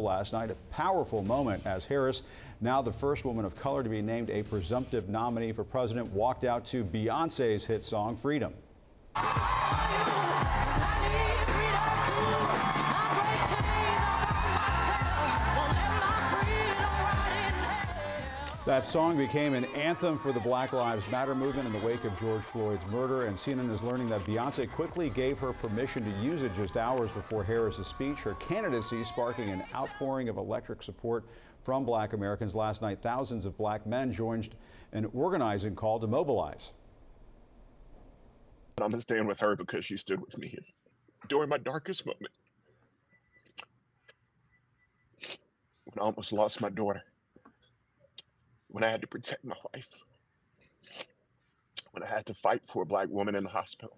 last night. A powerful moment as Harris, now the first woman of color to be named a presumptive nominee for president, walked out to Beyonce's hit song, Freedom. That song became an anthem for the Black Lives Matter movement in the wake of George Floyd's murder, and CNN is learning that Beyonce quickly gave her permission to use it just hours before Harris's speech, her candidacy sparking an outpouring of electric support from Black Americans. Last night, thousands of black men joined an organizing call to mobilize. I'm going to stand with her because she stood with me during my darkest moment, when I almost lost my daughter, when I had to protect my wife, when I had to fight for a black woman in the hospital.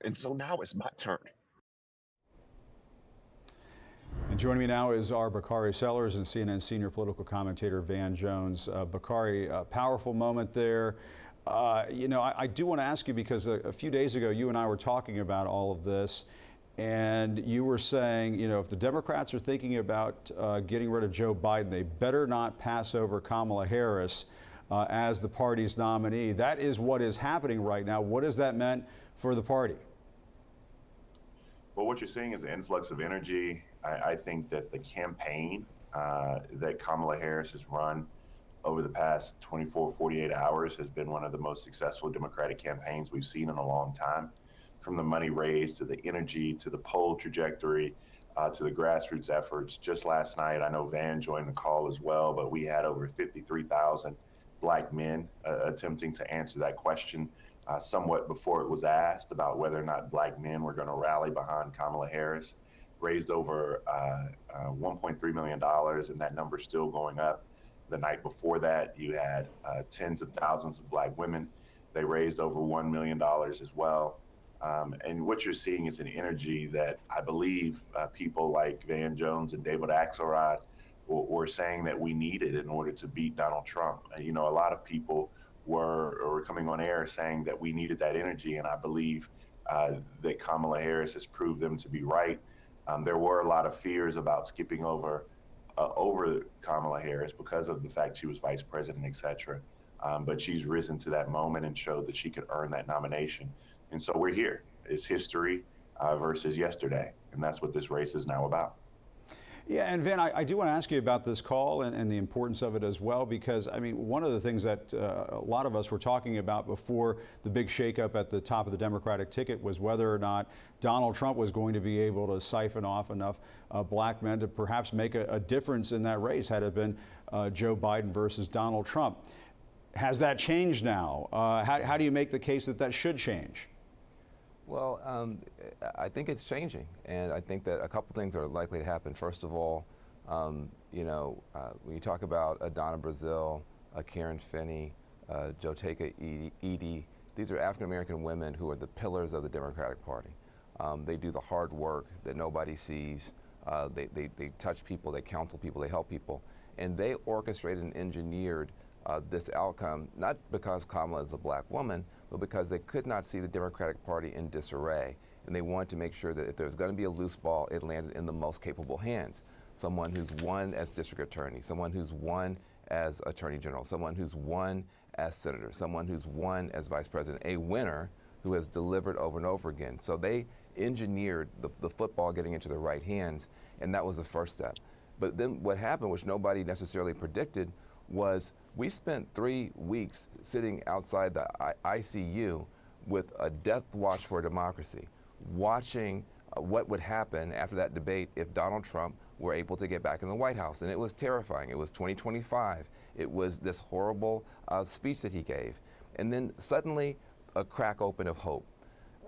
And so now it's my turn. And joining me now is our Bakari Sellers and CNN senior political commentator Van Jones. Bakari, a powerful moment there. I do want to ask you, because a few days ago you and I were talking about all of this, and you were saying, if the Democrats are thinking about getting rid of Joe Biden, they better not pass over Kamala Harris as the party's nominee. That is what is happening right now. What has that meant for the party? Well, what you're seeing is an influx of energy. I think that the campaign that Kamala Harris has run over the past 24, 48 hours has been one of the most successful Democratic campaigns we've seen in a long time. From the money raised to the energy to the poll trajectory to the grassroots efforts. Just last night, I know Van joined the call as well, but we had over 53,000 black men attempting to answer that question somewhat before it was asked about whether or not black men were going to rally behind Kamala Harris. Raised over $1.3 million, and that number's still going up. The night before that, you had tens of thousands of black women. They raised over $1 million as well. And what you're seeing is an energy that I believe people like Van Jones and David Axelrod were saying that we needed in order to beat Donald Trump. A lot of people were coming on air saying that we needed that energy, and I believe that Kamala Harris has proved them to be right. There were a lot of fears about skipping over Kamala Harris because of the fact she was vice president, et cetera. But she's risen to that moment and showed that she could earn that nomination. And so we're here. It's history versus yesterday. And that's what this race is now about. Yeah, and Van, I do want to ask you about this call and the importance of it as well, because, one of the things that a lot of us were talking about before the big shakeup at the top of the Democratic ticket was whether or not Donald Trump was going to be able to siphon off enough black men to perhaps make a difference in that race had it been Joe Biden versus Donald Trump. Has that changed now? How do you make the case that that should change? Well, I think it's changing, and I think that a couple things are likely to happen. First of all, when you talk about Donna Brazile, Karen Finney, Joteka Edie, these are African-American women who are the pillars of the Democratic Party. They do the hard work that nobody sees. They touch people, they counsel people, they help people, and they orchestrated and engineered this outcome, not because Kamala is a black woman, but because they could not see the Democratic Party in disarray. And they wanted to make sure that if there was going to be a loose ball, it landed in the most capable hands. Someone who's won as district attorney, someone who's won as attorney general, someone who's won as senator, someone who's won as vice president, a winner who has delivered over and over again. So they engineered the football getting into the right hands, and that was the first step. But then what happened, which nobody necessarily predicted, was we spent 3 weeks sitting outside the ICU with a death watch for democracy, watching what would happen after that debate if Donald Trump were able to get back in the White House. And it was terrifying. It was 2025. It was this horrible speech that he gave. And then suddenly a crack open of hope,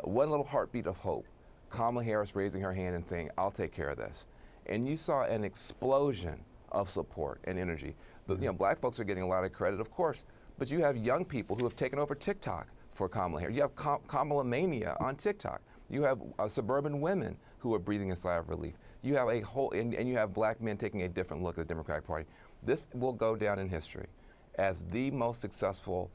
one little heartbeat of hope. Kamala Harris raising her hand and saying, "I'll take care of this." And you saw an explosion of support and energy. Black folks are getting a lot of credit, of course, but you have young people who have taken over TikTok for Kamala Harris. You have Kamala mania on TikTok. You have suburban women who are breathing a sigh of relief. You have and you have black men taking a different look at the Democratic Party. This will go down in history as the most successful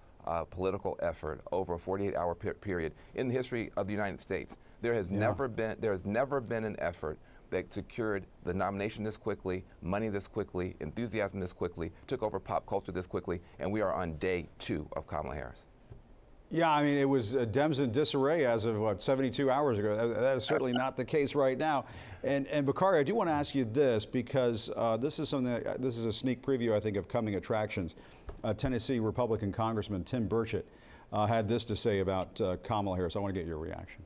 political effort over a 48-hour period in the history of the United States. There has never been an effort that secured the nomination this quickly, money this quickly, enthusiasm this quickly, took over pop culture this quickly, and we are on day 2 of Kamala Harris. Yeah, I mean, it was Dems in disarray as of, 72 hours ago. That is certainly not the case right now. And Bakari, I do want to ask you this, because this is a sneak preview, I think, of coming attractions. Tennessee Republican Congressman Tim Burchett had this to say about Kamala Harris. I want to get your reaction.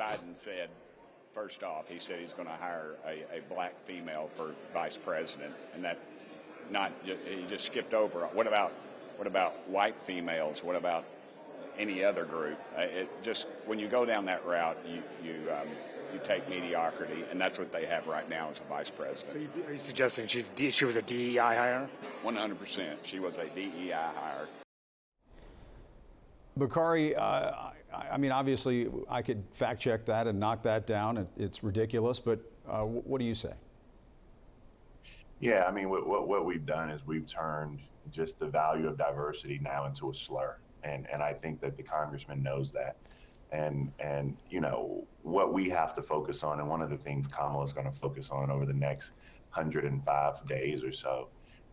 Biden said, first off, he said he's going to hire a black female for vice president, and that he just skipped over. What about white females? What about any other group? When you go down that route, you take mediocrity, and that's what they have right now as a vice president. So are you suggesting she was a DEI hire? 100%. She was a DEI hire. Bakari, I mean, obviously, I could fact check that and knock that down. It's ridiculous, but what do you say? Yeah, I mean, what we've done is we've turned just the value of diversity now into a slur, and I think that the congressman knows that. And you know what we have to focus on, and one of the things Kamala is going to focus on over the next 105 days or so,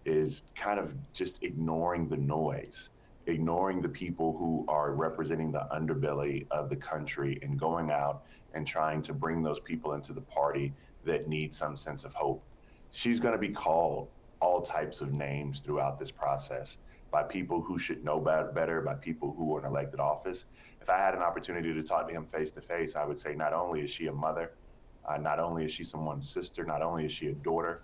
is kind of just ignoring the noise, ignoring the people who are representing the underbelly of the country, and going out and trying to bring those people into the party that need some sense of hope. She's going to be called all types of names throughout this process by people who should know better, by people who are in elected office. If I had an opportunity to talk to him face to face, I would say not only is she a mother, not only is she someone's sister, not only is she a daughter,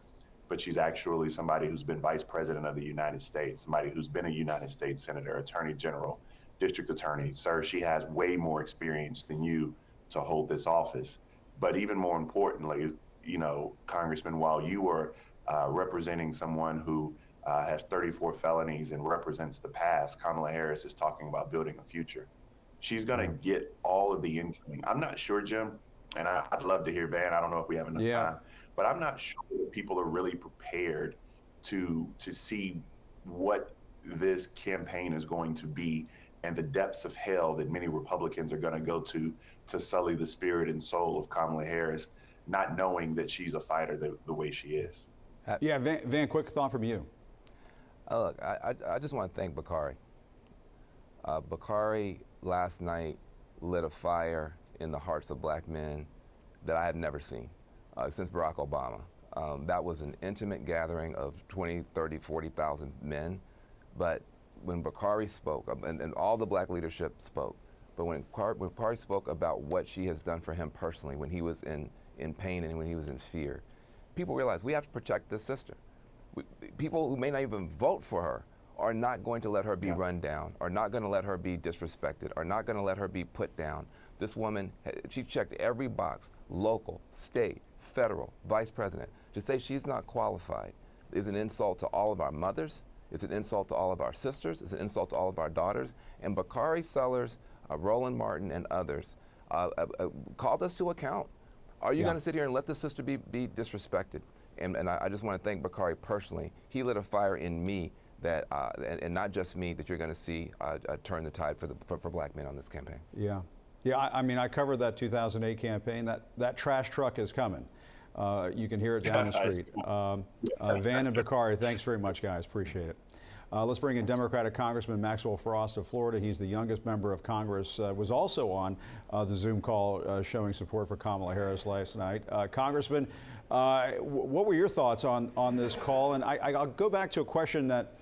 but she's actually somebody who's been vice president of the United States, somebody who's been a United States senator, attorney general, district attorney. Sir, she has way more experience than you to hold this office. But even more importantly, you know, Congressman, while you were representing someone who has 34 felonies and represents the past, Kamala Harris is talking about building a future. She's going to get all of the incoming. I'm not sure, Jim, and I'd love to hear Van. I don't know if we have enough time, but I'm not sure that people are really prepared to see what this campaign is going to be and the depths of hell that many Republicans are going to go to sully the spirit and soul of Kamala Harris, not knowing that she's a fighter the way she is. Yeah, Van, quick thought from you. Look, I just want to thank Bakari. Bakari last night lit a fire in the hearts of black men that I have never seen since Barack Obama. That was an intimate gathering of 20, 30, 40,000 men. But when Bakari spoke, and all the black leadership spoke, but when Bakari spoke about what she has done for him personally, when he was in pain and when he was in fear, people realized we have to protect this sister. People who may not even vote for her are not going to let her be run down, are not going to let her be disrespected, are not going to let her be put down. This woman, she checked every box, local, state, federal, vice president. To say she's not qualified is an insult to all of our mothers, it's an insult to all of our sisters, it's an insult to all of our daughters. And Bakari Sellers, Roland Martin, and others called us to account. Are you going to sit here and let this sister be disrespected? And I just want to thank Bakari personally. He lit a fire in me that, and not just me, that you're going to see turn the tide for black men on this campaign. Yeah. Yeah, I mean, I covered that 2008 campaign. That trash truck is coming. You can hear it down the street. Van and Bakari, thanks very much, guys. Appreciate it. Let's bring in Democratic Congressman Maxwell Frost of Florida. He's the youngest member of Congress, was also on the Zoom call showing support for Kamala Harris last night. Congressman, what were your thoughts on this call? And I'll go back to a question that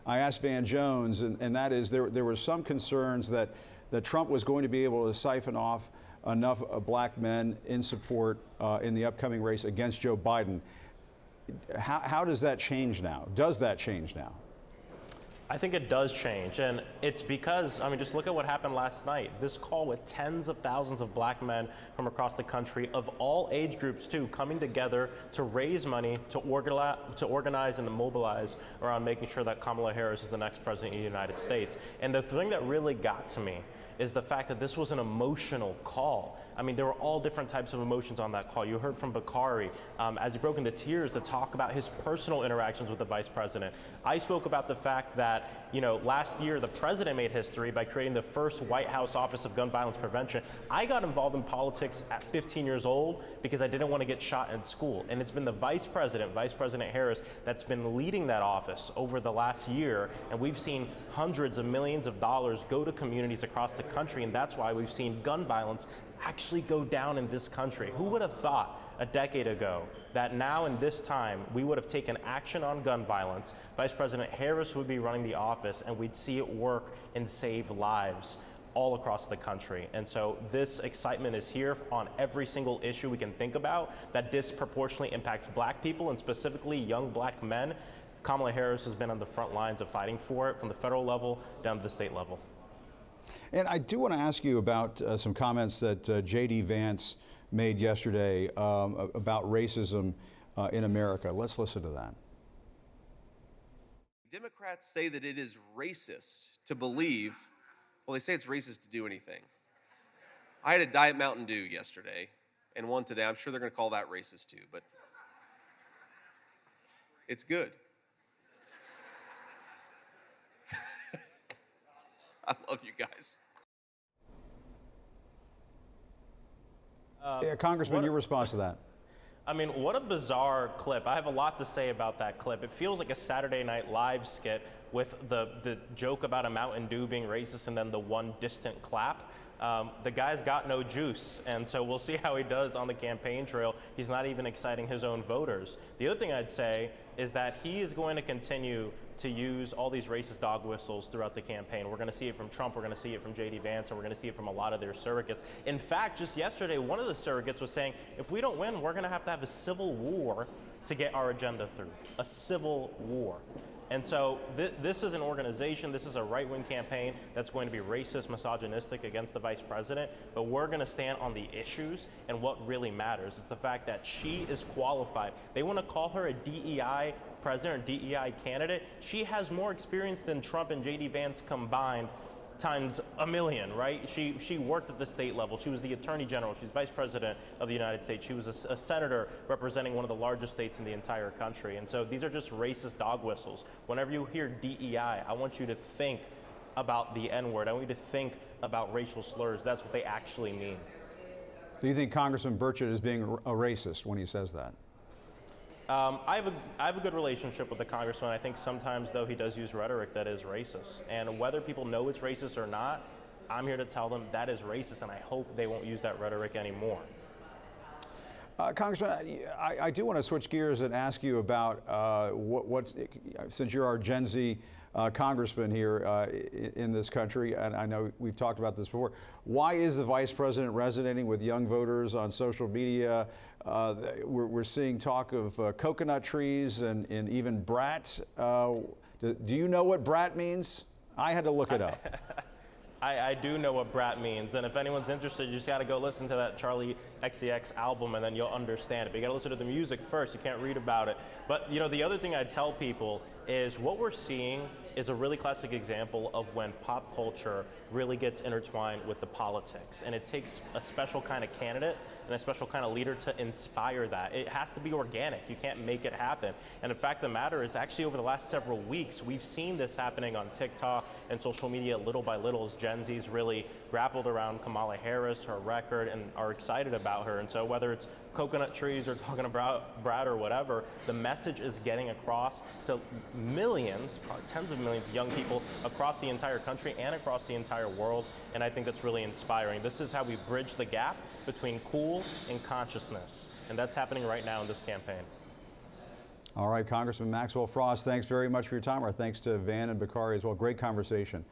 I asked Van Jones, and that is there were some concerns that Trump was going to be able to siphon off enough black men in support in the upcoming race against Joe Biden. How does that change now? Does that change now? I think it does change, and it's because, I mean, just look at what happened last night. This call with tens of thousands of black men from across the country, of all age groups too, coming together to raise money, to organize and to mobilize around making sure that Kamala Harris is the next president of the United States. And the thing that really got to me is the fact that this was an emotional call. I mean, there were all different types of emotions on that call. You heard from Bakari as he broke into tears to talk about his personal interactions with the vice president. I spoke about the fact that, you know, last year the president made history by creating the first White House Office of Gun Violence Prevention. I got involved in politics at 15 years old because I didn't want to get shot in school. And it's been the Vice President Harris, that's been leading that office over the last year. And we've seen hundreds of millions of dollars go to communities across the country. And that's why we've seen gun violence actually go down in this country. Who would have thought a decade ago that now in this time we would have taken action on gun violence, Vice President Harris would be running the office, and we'd see it work and save lives all across the country. And so this excitement is here on every single issue we can think about that disproportionately impacts black people, and specifically young black men. Kamala Harris has been on the front lines of fighting for it from the federal level down to the state level. And I do want to ask you about some comments that J.D. Vance made yesterday about racism in America. Let's listen to that. Democrats say that it is racist to believe, well, they say it's racist to do anything. I had a Diet Mountain Dew yesterday and one today. I'm sure they're going to call that racist too, but it's good. I love you guys. Yeah, Congressman, your response to that? I mean, what a bizarre clip. I have a lot to say about that clip. It feels like a Saturday Night Live skit with the joke about a Mountain Dew being racist and then the one distant clap. The guy's got no juice, and so we'll see how he does on the campaign trail. He's not even exciting his own voters. The other thing I'd say is that he is going to continue to use all these racist dog whistles throughout the campaign. We're going to see it from Trump, we're going to see it from J.D. Vance, and we're going to see it from a lot of their surrogates. In fact, just yesterday, one of the surrogates was saying, if we don't win, we're going to have a civil war to get our agenda through. A civil war. And so this is an organization, this is a right-wing campaign that's going to be racist, misogynistic against the vice president, but we're going to stand on the issues and what really matters. It's the fact that she is qualified. They want to call her a DEI president or DEI candidate. She has more experience than Trump and J.D. Vance combined times a million, right? She worked at the state level. She was the attorney general. She's vice president of the United States. She was a senator representing one of the largest states in the entire country. And so these are just racist dog whistles. Whenever you hear DEI, I want you to think about the N-word. I want you to think about racial slurs. That's what they actually mean. So you think Congressman Burchett is being a racist when he says that? I have a good relationship with the congressman. I think sometimes, though, he does use rhetoric that is racist. And whether people know it's racist or not, I'm here to tell them that is racist, and I hope they won't use that rhetoric anymore. Congressman, I do want to switch gears and ask you about since you're our Gen Z congressman here in this country, and I know we've talked about this before, why is the vice president resonating with young voters on social media? We're seeing talk of coconut trees and even brat. Do you know what brat means? I had to look it up. I do know what brat means, and if anyone's interested, you just got to go listen to that Charlie XCX album, and then you'll understand it. But you got to listen to the music first. You can't read about it. But you know, the other thing I tell people is what we're seeing is a really classic example of when pop culture really gets intertwined with the politics, and it takes a special kind of candidate and a special kind of leader to inspire that. It has to be organic. You can't make it happen. And in fact, the matter is actually over the last several weeks, we've seen this happening on TikTok and social media little by little as Gen Z's really grappled around Kamala Harris, her record, and are excited about her. And so whether it's coconut trees or talking about Brad or whatever, the message is getting across to millions, probably tens of millions of young people across the entire country and across the entire world. And I think that's really inspiring. This is how we bridge the gap between cool and consciousness. And that's happening right now in this campaign. All right, Congressman Maxwell Frost, thanks very much for your time. Our thanks to Van and Bakari as well. Great conversation.